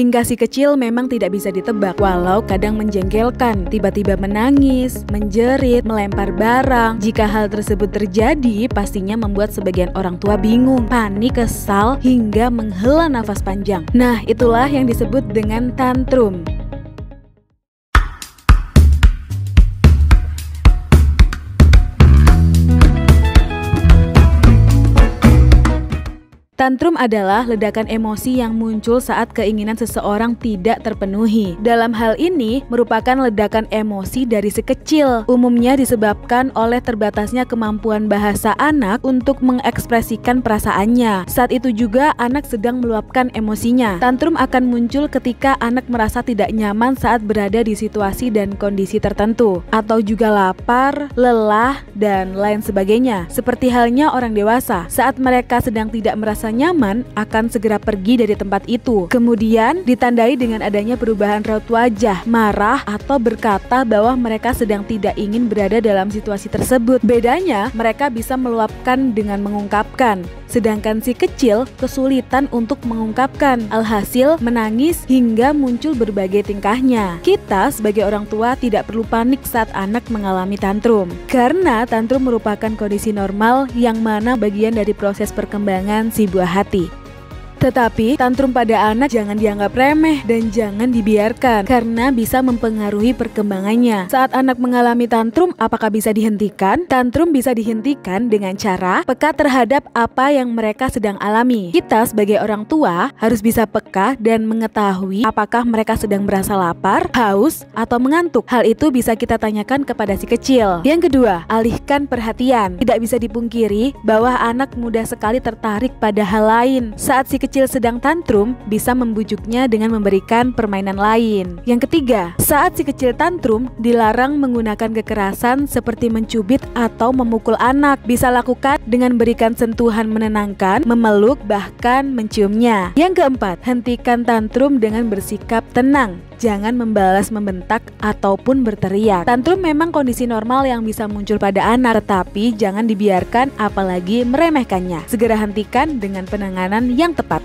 Tingkah si kecil memang tidak bisa ditebak, walau kadang menjengkelkan, tiba-tiba menangis, menjerit, melempar barang. Jika hal tersebut terjadi, pastinya membuat sebagian orang tua bingung, panik, kesal, hingga menghela nafas panjang. Nah, itulah yang disebut dengan tantrum. Tantrum adalah ledakan emosi yang muncul saat keinginan seseorang tidak terpenuhi. Dalam hal ini, merupakan ledakan emosi dari si kecil. Umumnya disebabkan oleh terbatasnya kemampuan bahasa anak untuk mengekspresikan perasaannya. Saat itu juga anak sedang meluapkan emosinya. Tantrum akan muncul ketika anak merasa tidak nyaman saat berada di situasi dan kondisi tertentu, atau juga lapar, lelah, dan lain sebagainya. Seperti halnya orang dewasa, saat mereka sedang tidak merasa nyaman akan segera pergi dari tempat itu. Kemudian ditandai dengan adanya perubahan raut wajah, marah, atau berkata bahwa mereka sedang tidak ingin berada dalam situasi tersebut. Bedanya, mereka bisa meluapkan dengan mengungkapkan, sedangkan si kecil kesulitan untuk mengungkapkan. Alhasil menangis hingga muncul berbagai tingkahnya. Kita sebagai orang tua tidak perlu panik saat anak mengalami tantrum, karena tantrum merupakan kondisi normal yang mana bagian dari proses perkembangan si buah hati. Tetapi tantrum pada anak jangan dianggap remeh dan jangan dibiarkan, karena bisa mempengaruhi perkembangannya. Saat anak mengalami tantrum, apakah bisa dihentikan? Tantrum bisa dihentikan dengan cara peka terhadap apa yang mereka sedang alami. Kita sebagai orang tua harus bisa peka dan mengetahui apakah mereka sedang merasa lapar, haus, atau mengantuk. Hal itu bisa kita tanyakan kepada si kecil. Yang kedua, alihkan perhatian. Tidak bisa dipungkiri bahwa anak mudah sekali tertarik pada hal lain. Saat si kecil sedang tantrum, bisa membujuknya dengan memberikan permainan lain. Yang ketiga, saat si kecil tantrum, dilarang menggunakan kekerasan seperti mencubit atau memukul anak. Bisa lakukan dengan berikan sentuhan menenangkan, memeluk, bahkan menciumnya. Yang keempat, hentikan tantrum dengan bersikap tenang. Jangan membalas membentak ataupun berteriak. Tantrum memang kondisi normal yang bisa muncul pada anak, tetapi jangan dibiarkan apalagi meremehkannya. Segera hentikan dengan penanganan yang tepat.